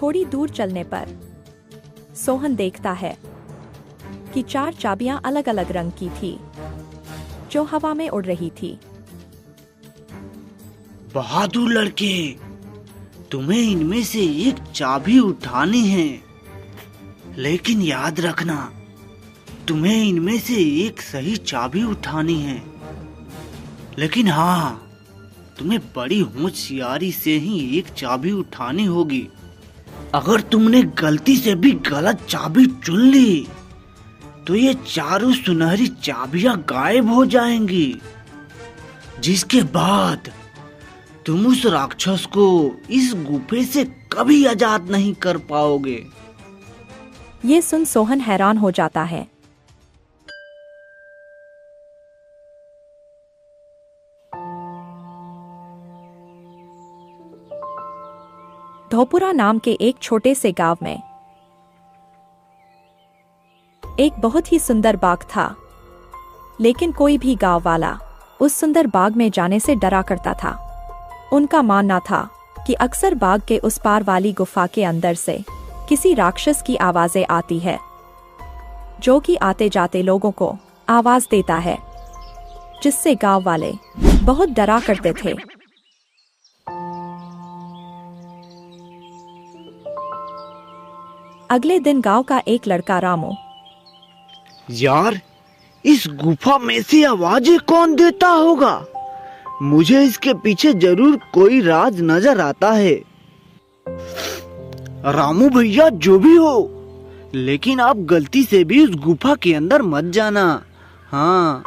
थोड़ी दूर चलने पर सोहन देखता है कि 4 चाबियां अलग अलग रंग की थी जो हवा में उड़ रही थी। बहादुर लड़के, तुम्हें इनमें से एक चाबी उठानी है, लेकिन याद रखना तुम्हें इनमें से एक सही चाबी उठानी है। लेकिन हाँ, तुम्हें बड़ी होशियारी से ही एक चाबी उठानी होगी। अगर तुमने गलती से भी गलत चाबी चुन ली तो ये चारों सुनहरी चाबियां गायब हो जाएंगी, जिसके बाद तुम उस राक्षस को इस गुफे से कभी आजाद नहीं कर पाओगे। ये सुन सोहन हैरान हो जाता है। धोपुरा नाम के एक छोटे से गांव में एक बहुत ही सुंदर बाग था, लेकिन कोई भी गांव वाला उस सुंदर बाग में जाने से डरा करता था। उनका मानना था कि अक्सर बाग के उस पार वाली गुफा के अंदर से किसी राक्षस की आवाजें आती है, जो कि आते जाते लोगों को आवाज देता है, जिससे गांव वाले बहुत डरा करते थे। अगले दिन गांव का एक लड़का रामू, यार, इस गुफा में से आवाजें कौन देता होगा? मुझे इसके पीछे जरूर कोई राज नजर आता है। रामू भैया, जो भी हो, लेकिन आप गलती से भी उस गुफा के अंदर मत जाना। हाँ,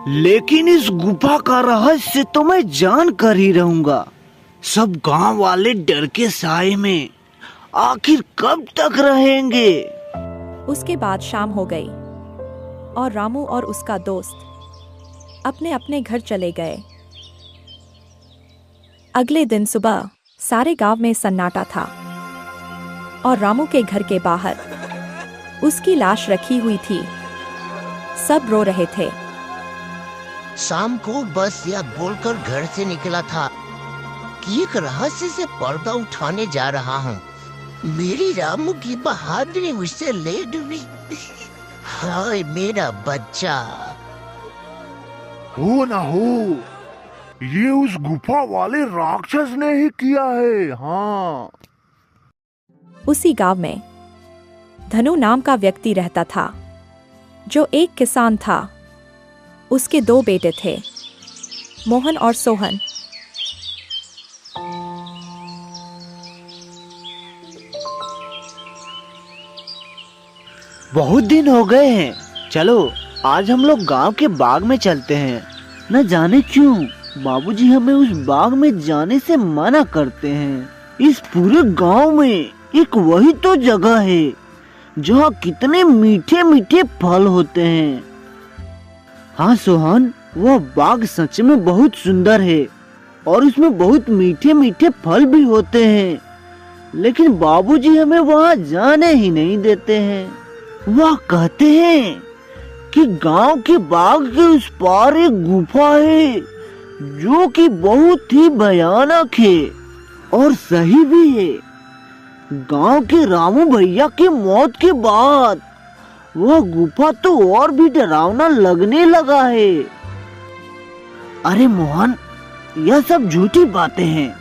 लेकिन इस गुफा का रहस्य तो मैं जान कर ही रहूंगा। सब गांव वाले डर के साए में आखिर कब तक रहेंगे? उसके बाद शाम हो गई और रामू और उसका दोस्त अपने अपने घर चले गए। अगले दिन सुबह सारे गांव में सन्नाटा था और रामू के घर के बाहर उसकी लाश रखी हुई थी। सब रो रहे थे। शाम को बस यह बोलकर घर से निकला था कि एक रहस्य से पर्दा उठाने जा रहा हूँ। मेरी रामू की बहादुरी मुझसे ले डूबी। हाय मेरा बच्चा। हो ना हो, ये उस गुफा वाले राक्षस ने ही किया है। हाँ। उसी गांव में धनु नाम का व्यक्ति रहता था, जो एक किसान था। उसके 2 बेटे थे, मोहन और सोहन। बहुत दिन हो गए हैं, चलो आज हम लोग गांव के बाग में चलते हैं। न जाने क्यों बाबूजी हमें उस बाग में जाने से मना करते हैं। इस पूरे गांव में एक वही तो जगह है जहाँ कितने मीठे मीठे फल होते हैं। हाँ सोहन, वह बाग सच में बहुत सुंदर है और उसमें बहुत मीठे मीठे फल भी होते हैं, लेकिन बाबूजी हमें वहाँ जाने ही नहीं देते हैं। वह कहते हैं कि गांव के बाग के उस पार एक गुफा है जो कि बहुत ही भयानक है और सही भी है। गांव के रामू भैया की मौत के बाद वह गुफा तो और भी डरावना लगने लगा है। अरे मोहन, यह सब झूठी बातें हैं।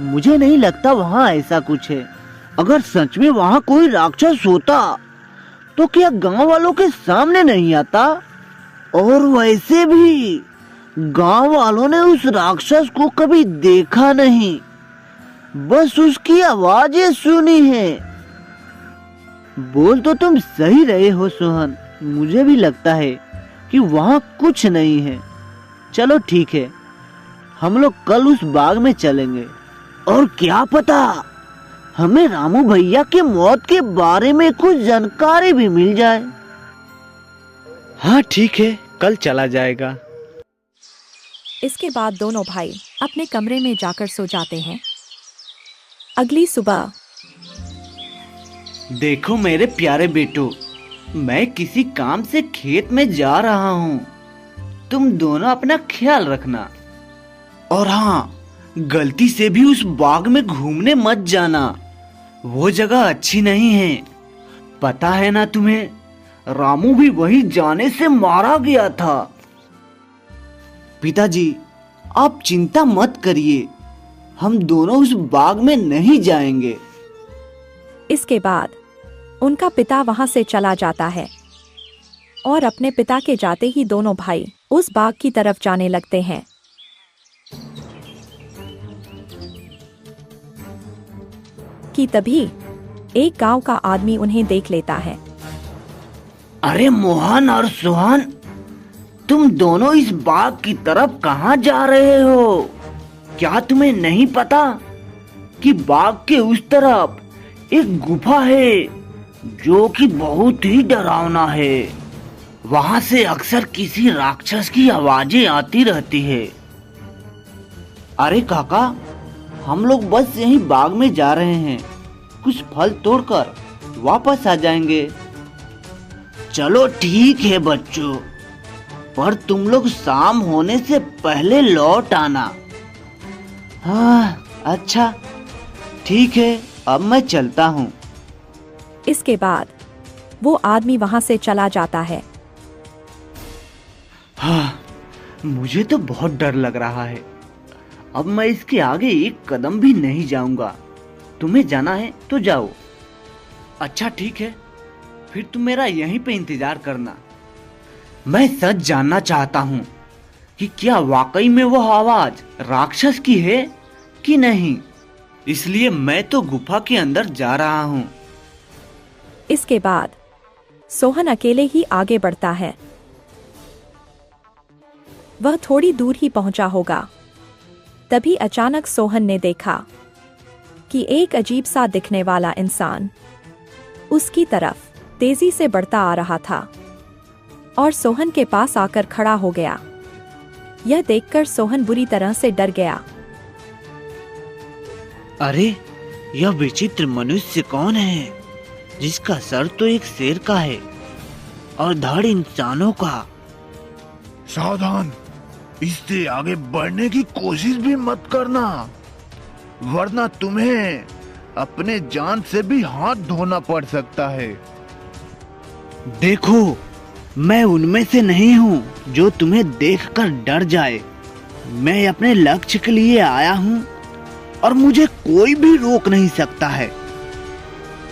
मुझे नहीं लगता वहाँ ऐसा कुछ है। अगर सच में वहाँ कोई राक्षस होता तो क्या गांव वालों के सामने नहीं आता? और वैसे भी गांव वालों ने उस राक्षस को कभी देखा नहीं, बस उसकी आवाजें सुनी है। बोल तो तुम सही रहे हो सोहन, मुझे भी लगता है कि वहाँ कुछ नहीं है। चलो ठीक है, हम लोग कल उस बाग में चलेंगे और क्या पता हमें रामू भैया के मौत के बारे में कुछ जानकारी भी मिल जाए। हाँ ठीक है, कल चला जाएगा। इसके बाद दोनों भाई अपने कमरे में जाकर सो जाते हैं। अगली सुबह, देखो मेरे प्यारे बेटो, मैं किसी काम से खेत में जा रहा हूँ। तुम दोनों अपना ख्याल रखना। और हाँ, गलती से भी उस बाग में घूमने मत जाना। वो जगह अच्छी नहीं है। पता है ना तुम्हें, रामू भी वहीं जाने से मारा गया था। पिताजी, आप चिंता मत करिए, हम दोनों उस बाग में नहीं जाएंगे। इसके बाद उनका पिता वहां से चला जाता है और अपने पिता के जाते ही दोनों भाई उस बाग की तरफ जाने लगते हैं। कि तभी एक गांव का आदमी उन्हें देख लेता है। अरे मोहन और सोहन, तुम दोनों इस बाग की तरफ कहाँ जा रहे हो? क्या तुम्हें नहीं पता कि बाग के उस तरफ एक गुफा है जो कि बहुत ही डरावना है। वहां से अक्सर किसी राक्षस की आवाजें आती रहती है। अरे काका, हम लोग बस यहीं बाग में जा रहे हैं, कुछ फल तोड़कर वापस आ जाएंगे। चलो ठीक है बच्चों, पर तुम लोग शाम होने से पहले लौट आना। हाँ अच्छा ठीक है, अब मैं चलता हूँ। इसके बाद वो आदमी वहां से चला जाता है। हाँ, मुझे तो बहुत डर लग रहा है। अब मैं इसके आगे एक कदम भी नहीं जाऊंगा। तुम्हें जाना है तो जाओ। अच्छा ठीक है, फिर तुम मेरा यहीं पे इंतजार करना। मैं सच जानना चाहता हूँ कि क्या वाकई में वो आवाज राक्षस की है कि नहीं, इसलिए मैं तो गुफा के अंदर जा रहा हूँ। इसके बाद सोहन अकेले ही आगे बढ़ता है। वह थोड़ी दूर ही पहुंचा होगा, तभी अचानक सोहन ने देखा कि एक अजीब सा दिखने वाला इंसान उसकी तरफ तेजी से बढ़ता आ रहा था और सोहन के पास आकर खड़ा हो गया। यह देखकर सोहन बुरी तरह से डर गया। अरे, यह विचित्र मनुष्य कौन है जिसका सर तो एक शेर का है और धड़ इंसानों का? सावधान, इससे आगे बढ़ने की कोशिश भी मत करना, वरना तुम्हें अपने जान से भी हाथ धोना पड़ सकता है। देखो, मैं उनमें से नहीं हूँ जो तुम्हें देखकर डर जाए। मैं अपने लक्ष्य के लिए आया हूँ और मुझे कोई भी रोक नहीं सकता है।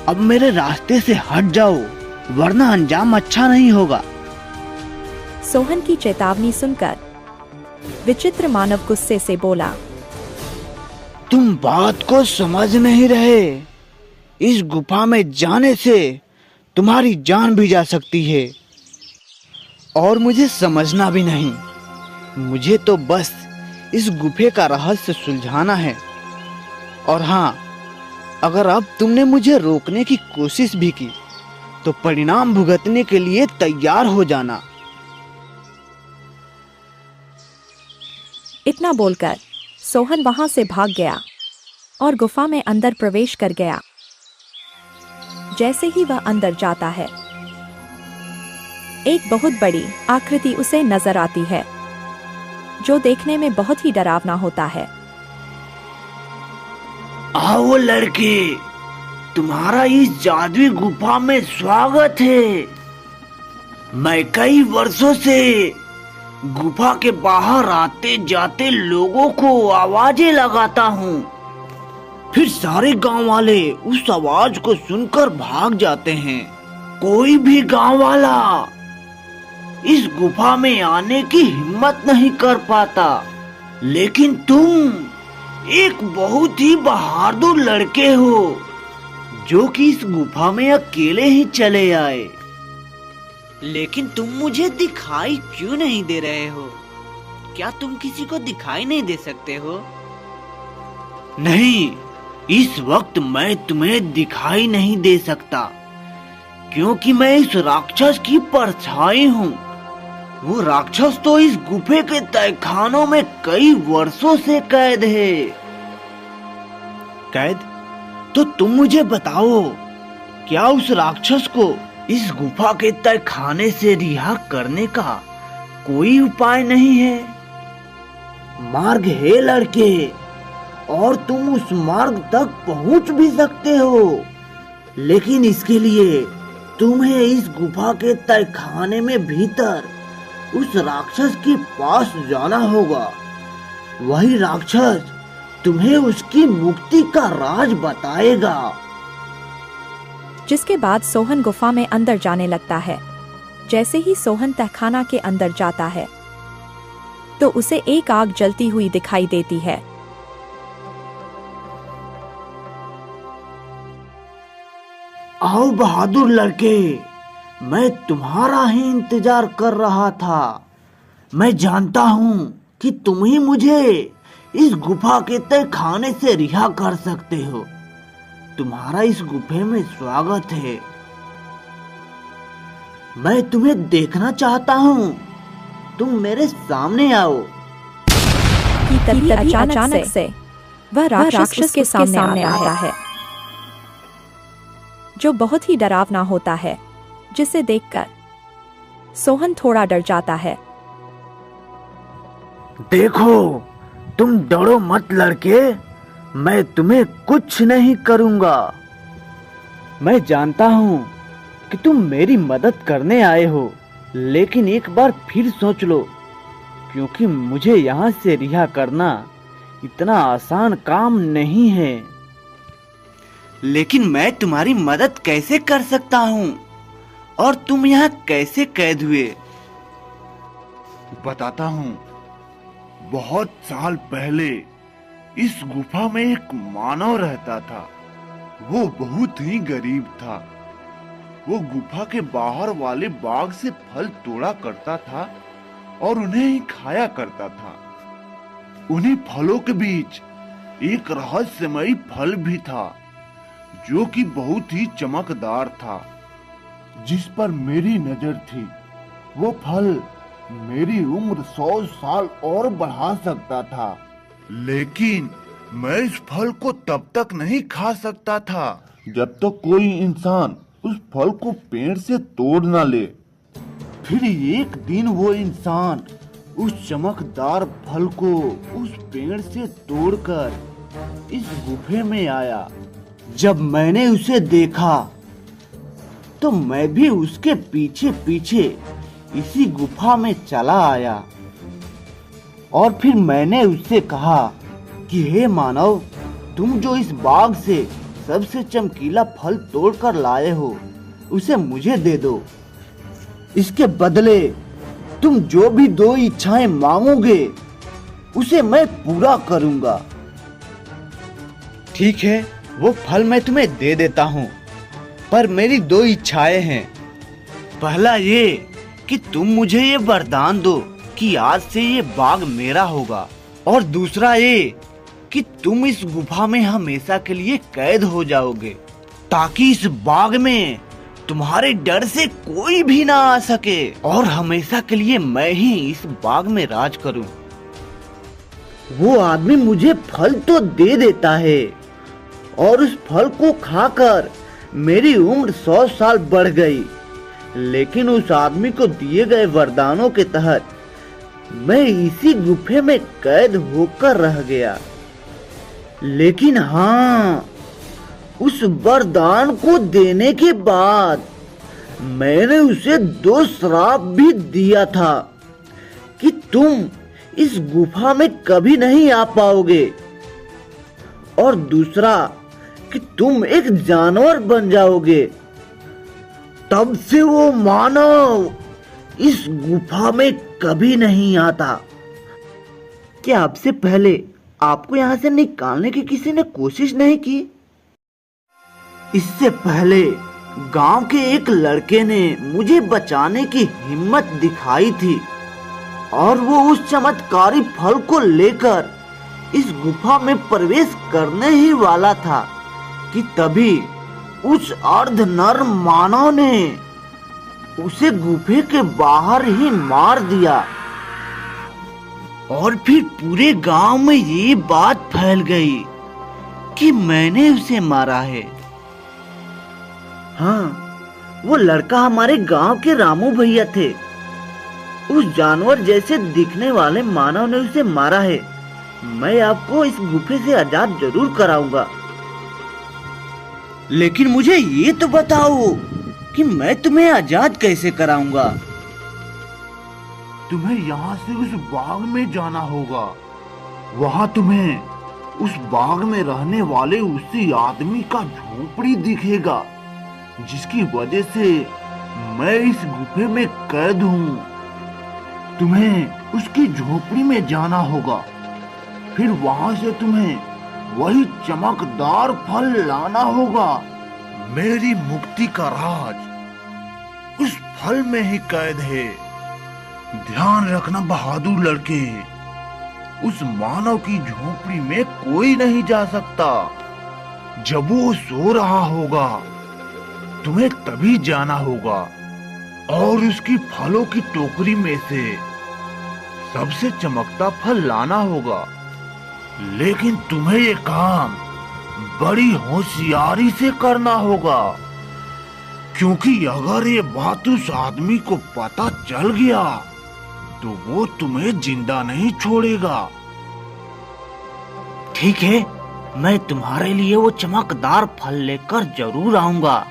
अब मेरे रास्ते से हट जाओ, वरना अंजाम अच्छा नहीं होगा। सोहन की चेतावनी सुनकर विचित्र मानव गुस्से से बोला, तुम बात को समझ नहीं रहे। इस गुफा में जाने से तुम्हारी जान भी जा सकती है और मुझे समझना भी नहीं। मुझे तो बस इस गुफे का रहस्य सुलझाना है। और हाँ, अगर अब तुमने मुझे रोकने की कोशिश भी की तो परिणाम भुगतने के लिए तैयार हो जाना। इतना बोलकर सोहन वहां से भाग गया और गुफा में अंदर प्रवेश कर गया। जैसे ही वह अंदर जाता है, एक बहुत बड़ी आकृति उसे नजर आती है जो देखने में बहुत ही डरावना होता है। आओ लड़के, तुम्हारा इस जादुई गुफा में स्वागत है। मैं कई वर्षों से गुफा के बाहर आते जाते लोगों को आवाजें लगाता हूँ, फिर सारे गांव वाले उस आवाज को सुनकर भाग जाते हैं। कोई भी गांव वाला इस गुफा में आने की हिम्मत नहीं कर पाता, लेकिन तुम एक बहुत ही बहादुर लड़के हो जो कि इस गुफा में अकेले ही चले आए। लेकिन तुम मुझे दिखाई क्यों नहीं दे रहे हो? क्या तुम किसी को दिखाई नहीं दे सकते हो? नहीं, इस वक्त मैं तुम्हें दिखाई नहीं दे सकता, क्योंकि मैं इस राक्षस की परछाई हूँ। वो राक्षस तो इस गुफे के तहखानों में कई वर्षों से कैद है। कैद? तो तुम मुझे बताओ, क्या उस राक्षस को इस गुफा के तहखाने से रिहा करने का कोई उपाय नहीं है? मार्ग है लड़के, और तुम उस मार्ग तक पहुंच भी सकते हो, लेकिन इसके लिए तुम्हें इस गुफा के तहखाने में भीतर उस राक्षस के पास जाना होगा। वही राक्षस तुम्हें उसकी मुक्ति का राज बताएगा। जिसके बाद सोहन गुफा में अंदर जाने लगता है। जैसे ही सोहन तहखाना के अंदर जाता है तो उसे एक आग जलती हुई दिखाई देती है। आओ बहादुर लड़के, मैं तुम्हारा ही इंतजार कर रहा था। मैं जानता हूँ कि तुम ही मुझे इस गुफा के तहखाने से रिहा कर सकते हो। तुम्हारा इस गुफे में स्वागत है। मैं तुम्हें देखना चाहता हूँ। तुम मेरे सामने आओ। कि तभी अचानक से वह राक्षस के सामने आता है, जो बहुत ही डरावना होता है, जिसे देखकर सोहन थोड़ा डर जाता है। देखो, तुम डरो मत लड़के, मैं तुम्हें कुछ नहीं करूंगा। मैं जानता हूँ कि तुम मेरी मदद करने आए हो, लेकिन एक बार फिर सोच लो, क्योंकि मुझे यहाँ से रिहा करना इतना आसान काम नहीं है। लेकिन मैं तुम्हारी मदद कैसे कर सकता हूँ, और तुम यहाँ कैसे कैद हुए? बताता हूँ। बहुत साल पहले इस गुफा में एक मानव रहता था। वो बहुत ही गरीब था। वो गुफा के बाहर वाले बाग से फल तोड़ा करता था और उन्हें ही खाया करता था। उन्हीं फलों के बीच एक रहस्यमयी फल भी था, जो कि बहुत ही चमकदार था, जिस पर मेरी नजर थी। वो फल मेरी उम्र 100 साल और बढ़ा सकता था, लेकिन मैं इस फल को तब तक नहीं खा सकता था जब तक कोई इंसान उस फल को पेड़ से तोड़ ना ले। फिर एक दिन वो इंसान उस चमकदार फल को उस पेड़ से तोड़कर इस गुफे में आया। जब मैंने उसे देखा तो मैं भी उसके पीछे पीछे इसी गुफा में चला आया, और फिर मैंने उससे कहा कि हे मानव, तुम जो इस बाग से सबसे चमकीला फल तोड़कर लाए हो, उसे मुझे दे दो। इसके बदले तुम जो भी 2 इच्छाएं मांगोगे, उसे मैं पूरा करूंगा। ठीक है, वो फल मैं तुम्हें दे देता हूँ, पर मेरी 2 इच्छाएं हैं। पहला ये कि तुम मुझे ये वरदान दो कि आज से ये बाग मेरा होगा, और दूसरा ये कि तुम इस गुफा में हमेशा के लिए कैद हो जाओगे, ताकि इस बाग में तुम्हारे डर से कोई भी ना आ सके, और हमेशा के लिए मैं ही इस बाग में राज करूं। वो आदमी मुझे फल तो दे देता है, और उस फल को खाकर मेरी उम्र 100 साल बढ़ गई, लेकिन उस आदमी को दिए गए वरदानों के तहत मैं इसी गुफे में कैद होकर रह गया। लेकिन हाँ, उस वरदान को देने के बाद मैंने उसे 2 श्राप भी दिया था कि तुम इस गुफा में कभी नहीं आ पाओगे, और दूसरा कि तुम एक जानवर बन जाओगे। तब से वो मानव इस गुफा में कभी नहीं आता। क्या आपसे पहले आपको यहाँ से निकालने की किसी ने कोशिश नहीं की? इससे पहले गांव के एक लड़के ने मुझे बचाने की हिम्मत दिखाई थी, और वो उस चमत्कारी फल को लेकर इस गुफा में प्रवेश करने ही वाला था कि तभी उस अर्ध नर मानव ने उसे गुफे के बाहर ही मार दिया, और फिर पूरे गांव में ये बात फैल गई कि मैंने उसे मारा है। हाँ, वो लड़का हमारे गांव के रामू भैया थे। उस जानवर जैसे दिखने वाले मानव ने उसे मारा है, मैं आपको इस गुफे से आजाद जरूर कराऊंगा। लेकिन मुझे ये तो बताओ कि मैं तुम्हें आजाद कैसे कराऊंगा? तुम्हें यहाँ से उस बाग में जाना होगा। वहाँ तुम्हें उस बाग में रहने वाले उसी आदमी का झोपड़ी दिखेगा जिसकी वजह से मैं इस गुफे में कैद हूँ। तुम्हें उसकी झोपड़ी में जाना होगा, फिर वहाँ से तुम्हें वही चमकदार फल लाना होगा। मेरी मुक्ति का राज उस फल में ही कैद है। ध्यान रखना बहादुर लड़के, उस मानव की झोपड़ी में कोई नहीं जा सकता। जब वो सो रहा होगा तुम्हें तभी जाना होगा और उसकी फलों की टोकरी में से सबसे चमकता फल लाना होगा। लेकिन तुम्हें ये काम बड़ी होशियारी से करना होगा, क्योंकि अगर ये बात उस आदमी को पता चल गया तो वो तुम्हें जिंदा नहीं छोड़ेगा। ठीक है, मैं तुम्हारे लिए वो चमकदार फल लेकर जरूर आऊंगा,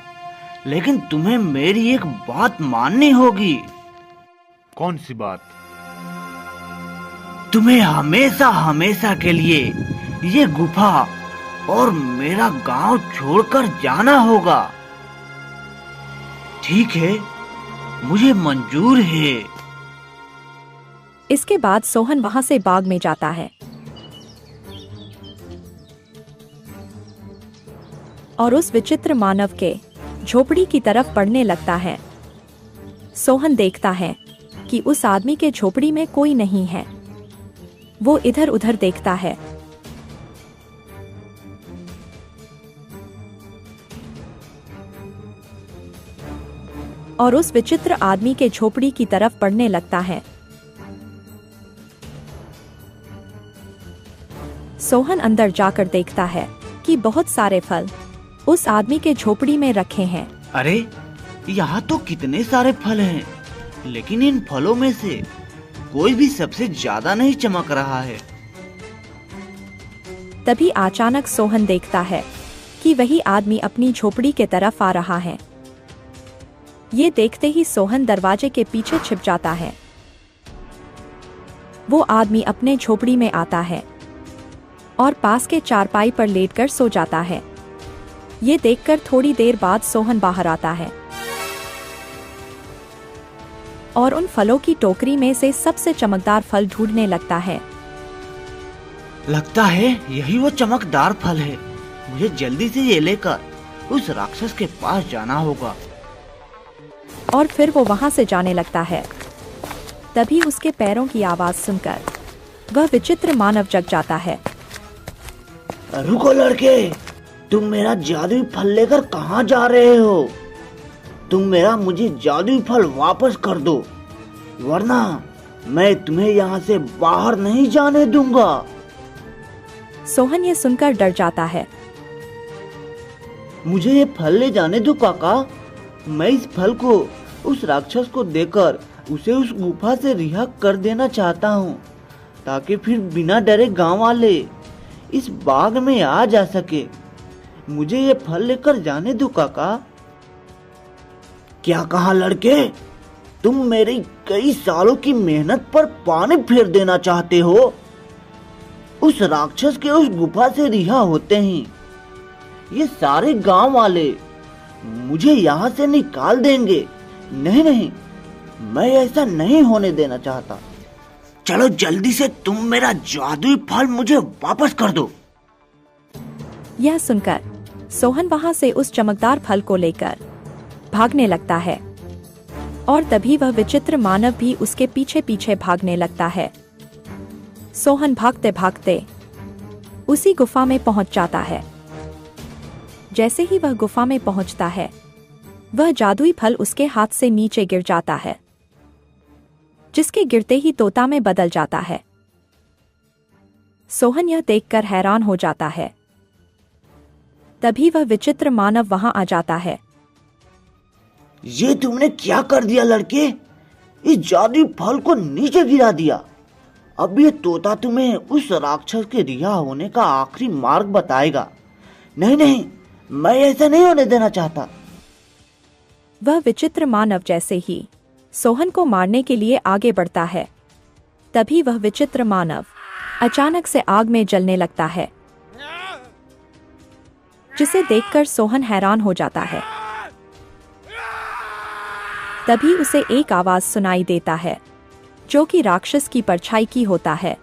लेकिन तुम्हें मेरी एक बात माननी होगी। कौन सी बात? तुम्हें हमेशा हमेशा के लिए ये गुफा और मेरा गांव छोड़कर जाना होगा। ठीक है, मुझे मंजूर है। इसके बाद सोहन वहां से बाग में जाता है और उस विचित्र मानव के झोपड़ी की तरफ बढ़ने लगता है। सोहन देखता है कि उस आदमी के झोपड़ी में कोई नहीं है। वो इधर उधर देखता है और उस विचित्र आदमी के झोपड़ी की तरफ बढ़ने लगता है। सोहन अंदर जाकर देखता है कि बहुत सारे फल उस आदमी के झोपड़ी में रखे हैं। अरे, यहाँ तो कितने सारे फल हैं, लेकिन इन फलों में से कोई भी सबसे ज्यादा नहीं चमक रहा है। तभी अचानक सोहन देखता है कि वही आदमी अपनी झोपड़ी के तरफ आ रहा है। ये देखते ही सोहन दरवाजे के पीछे छिप जाता है। वो आदमी अपने झोपड़ी में आता है और पास के चारपाई पर लेटकर सो जाता है। ये देखकर थोड़ी देर बाद सोहन बाहर आता है और उन फलों की टोकरी में से सबसे चमकदार फल ढूंढने लगता है। लगता है यही वो चमकदार फल है। मुझे जल्दी से ये लेकर उस राक्षस के पास जाना होगा। और फिर वो वहां से जाने लगता है। तभी उसके पैरों की आवाज सुनकर वह विचित्र मानव जग जाता है। रुको लड़के, तुम मेरा जादुई फल लेकर कहाँ जा रहे हो? तुम मेरा मुझे जादुई फल वापस कर दो, वरना मैं तुम्हें यहाँ से बाहर नहीं जाने दूंगा। सोहन ये सुनकर डर जाता है। मुझे ये फल ले जाने दो काका। मैं इस फल को उस राक्षस को देकर उसे उस गुफा से रिहा कर देना चाहता हूँ, ताकि फिर बिना डरे गांव वाले इस बाग में आ जा सके। मुझे ये फल लेकर जाने दो काका। क्या कहा लड़के? तुम मेरी कई सालों की मेहनत पर पानी फेर देना चाहते हो? उस राक्षस के उस गुफा से रिहा होते ही ये सारे गांव वाले मुझे यहाँ से निकाल देंगे। नहीं नहीं, मैं ऐसा नहीं होने देना चाहता। चलो जल्दी से तुम मेरा जादुई फल मुझे वापस कर दो। यह सुनकर सोहन वहां से उस चमकदार फल को लेकर भागने लगता है और तभी वह विचित्र मानव भी उसके पीछे पीछे भागने लगता है। सोहन भागते भागते उसी गुफा में पहुंच जाता है। जैसे ही वह गुफा में पहुंचता है, वह जादुई फल उसके हाथ से नीचे गिर जाता है, जिसके गिरते ही तोता में बदल जाता है। सोहन यह देखकर हैरान हो जाता है। तभी वह विचित्र मानव वहां आ जाता है। ये तुमने क्या कर दिया लड़के? इस जादुई फल को नीचे गिरा दिया अब ये तोता तुम्हें उस राक्षस के रिहा होने का आखिरी मार्ग बताएगा। नहीं नहीं, मैं ऐसा नहीं होने देना चाहता। वह विचित्र मानव जैसे ही सोहन को मारने के लिए आगे बढ़ता है, तभी वह विचित्र मानव अचानक से आग में जलने लगता है, जिसे देखकर सोहन हैरान हो जाता है। तभी उसे एक आवाज सुनाई देता है, जो कि राक्षस की परछाई की होता है।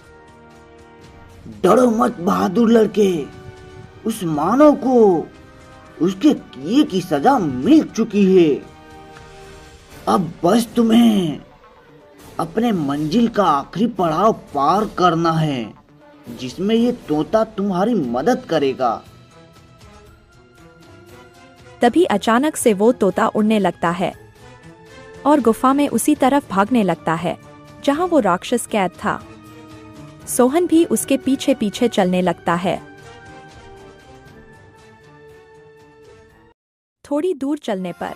डरो मत बहादुर लड़के, उस मानव को उसके किए की सजा मिल चुकी है। अब बस तुम्हें अपने मंजिल का आखिरी पड़ाव पार करना है, जिसमें ये तोता तुम्हारी मदद करेगा। तभी अचानक से वो तोता उड़ने लगता है और गुफा में उसी तरफ भागने लगता है जहां वो राक्षस कैद था। सोहन भी उसके पीछे पीछे चलने लगता है। थोड़ी दूर चलने पर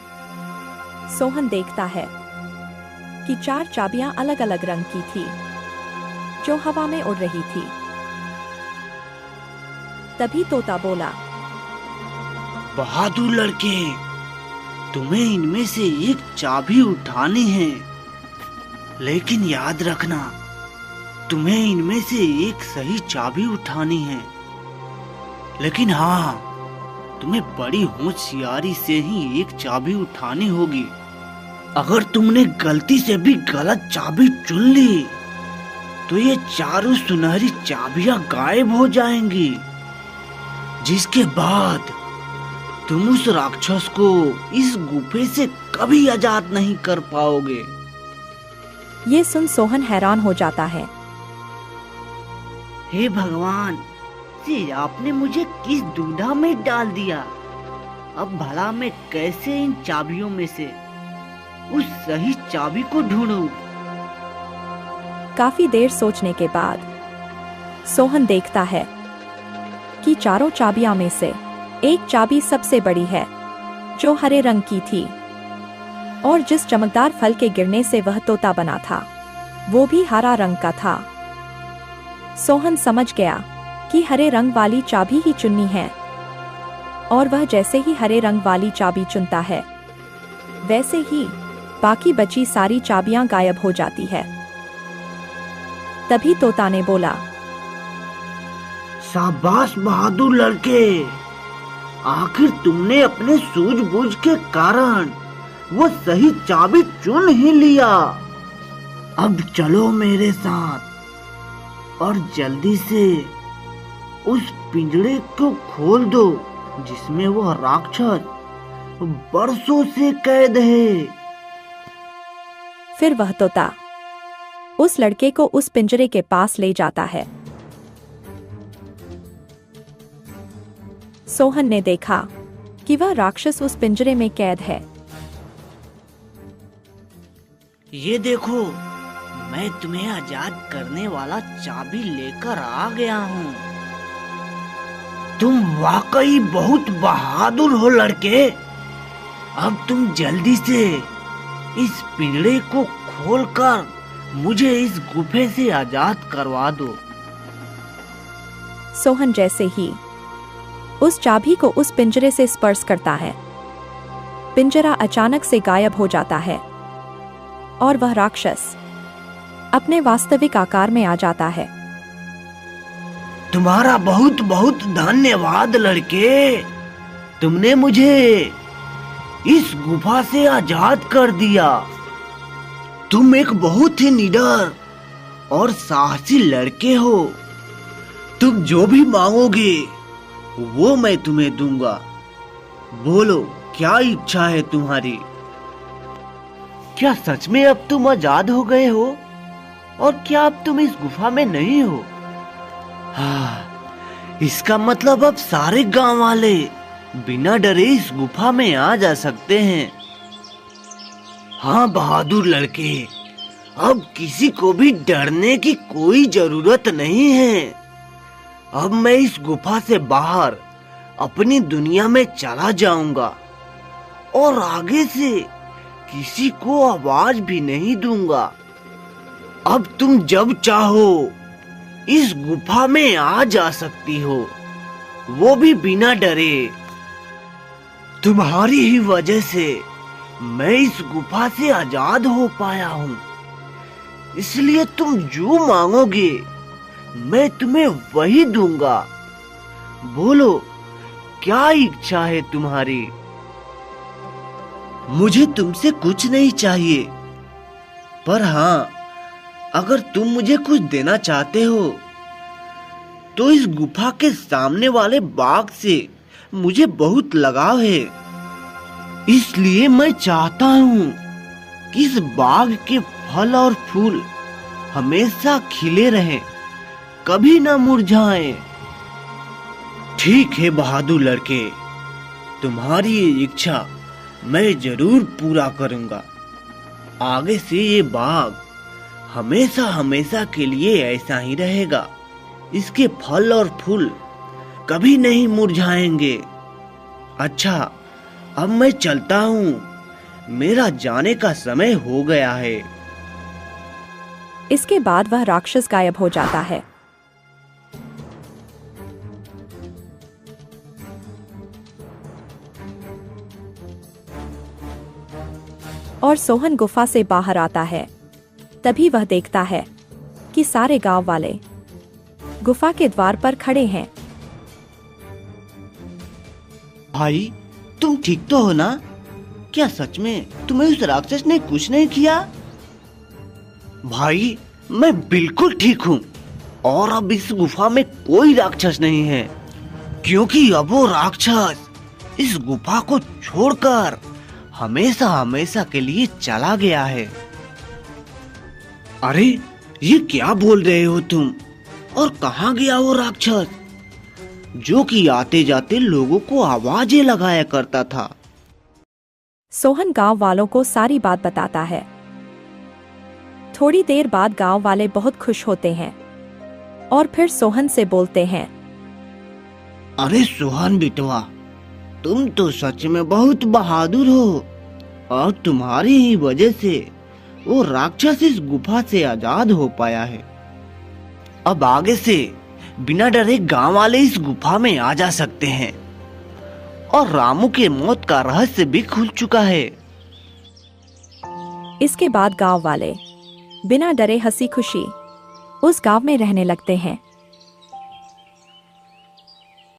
सोहन देखता है कि 4 चाबियां अलग अलग रंग की थी, जो हवा में उड़ रही थी। तभी तोता बोला, बहादुर लड़के, तुम्हें इनमें से एक चाबी उठानी है, लेकिन याद रखना, तुम्हें इनमें से एक सही चाबी उठानी है। लेकिन हाँ, तुम्हें बड़ी होशियारी से ही एक चाबी उठानी होगी। अगर तुमने गलती से भी गलत चाबी चुन ली, तो ये चारों सुनहरी चाबियां गायब हो जाएंगी, जिसके बाद तुम उस राक्षस को इस गुफे से कभी आजाद नहीं कर पाओगे। ये सुन सोहन हैरान हो जाता है। हे भगवान, ये आपने मुझे किस दुविधा में डाल दिया। अब भला मैं कैसे इन चाबियों में से उस सही चाबी को ढूंढूं? काफी देर सोचने के बाद सोहन देखता है कि चारों चाबियां में से एक चाबी सबसे बड़ी है, जो हरे रंग की थी, और जिस चमकदार फल के गिरने से वह तोता बना था, वो भी हरा रंग का था। सोहन समझ गया कि हरे रंग वाली चाबी ही चुननी है, और वह जैसे ही हरे रंग वाली चाबी चुनता है, वैसे ही बाकी बची सारी चाबियां गायब हो जाती है। तभी तोता ने बोला, शाबाश बहादुर लड़के, आखिर तुमने अपने सूझबूझ के कारण वो सही चाबी चुन ही लिया। अब चलो मेरे साथ और जल्दी से उस पिंजरे को खोल दो, जिसमें वह राक्षस बरसों से कैद है। फिर वह तोता उस लड़के को उस पिंजरे के पास ले जाता है। सोहन ने देखा कि वह राक्षस उस पिंजरे में कैद है। ये देखो, मैं तुम्हें आजाद करने वाला चाबी लेकर आ गया हूँ। तुम वाकई बहुत बहादुर हो लड़के। अब तुम जल्दी से इस पिंजरे को खोलकर मुझे इस गुफे से आजाद करवा दो। सोहन जैसे ही उस चाबी को उस पिंजरे से स्पर्श करता है, पिंजरा अचानक से गायब हो जाता है और वह राक्षस अपने वास्तविक आकार में आ जाता है। तुम्हारा बहुत बहुत धन्यवाद लड़के, तुमने मुझे इस गुफा से आजाद कर दिया। तुम एक बहुत ही निडर और साहसी लड़के हो। तुम जो भी मांगोगे वो मैं तुम्हें दूंगा। बोलो, क्या इच्छा है तुम्हारी? क्या सच में अब तुम आजाद हो गए हो? और क्या अब तुम इस गुफा में नहीं हो? हाँ, इसका मतलब अब सारे गांव वाले बिना डरे इस गुफा में आ जा सकते हैं। हाँ बहादुर लड़के, अब किसी को भी डरने की कोई जरूरत नहीं है। अब मैं इस गुफा से बाहर अपनी दुनिया में चला जाऊंगा और आगे से किसी को आवाज भी नहीं दूंगा। अब तुम जब चाहो इस गुफा में आ जा सकती हो, वो भी बिना डरे। तुम्हारी ही वजह से मैं इस गुफा से आजाद हो पाया हूँ, इसलिए तुम जो मांगोगे मैं तुम्हें वही दूंगा। बोलो, क्या इच्छा है तुम्हारी? मुझे तुमसे कुछ नहीं चाहिए, पर हाँ, अगर तुम मुझे कुछ देना चाहते हो तो इस गुफा के सामने वाले बाग से मुझे बहुत लगाव है। इसलिए मैं चाहता हूँ कि इस बाग के फल और फूल हमेशा खिले रहें, कभी ना मुरझाएं। ठीक है बहादुर लड़के, तुम्हारी ये इच्छा मैं जरूर पूरा करूंगा। आगे से ये बाग हमेशा हमेशा के लिए ऐसा ही रहेगा। इसके फल और फूल कभी नहीं मुरझाएंगे। अच्छा, अब मैं चलता हूँ, मेरा जाने का समय हो गया है। इसके बाद वह राक्षस गायब हो जाता है। और सोहन गुफा से बाहर आता है। तभी वह देखता है कि सारे गांव वाले गुफा के द्वार पर खड़े हैं। भाई, तुम ठीक तो हो ना? क्या सच में तुम्हें उस राक्षस ने कुछ नहीं किया? भाई, मैं बिल्कुल ठीक हूँ और अब इस गुफा में कोई राक्षस नहीं है, क्योंकि अब वो राक्षस इस गुफा को छोड़कर हमेशा हमेशा के लिए चला गया है। अरे, ये क्या बोल रहे हो तुम? और कहाँ गया वो राक्षस जो कि आते जाते लोगों को आवाजें लगाया करता था? सोहन गांव वालों को सारी बात बताता है। थोड़ी देर बाद गांव वाले बहुत खुश होते हैं और फिर सोहन से बोलते हैं, अरे सोहन बिटवा, तुम तो सच में बहुत बहादुर हो और तुम्हारी ही वजह से वो राक्षस इस गुफा से आजाद हो पाया है। अब आगे से बिना डरे गांव वाले इस गुफा में आ जा सकते हैं और रामू के मौत का रहस्य भी खुल चुका है। इसके बाद गांव वाले बिना डरे हंसी खुशी उस गांव में रहने लगते हैं।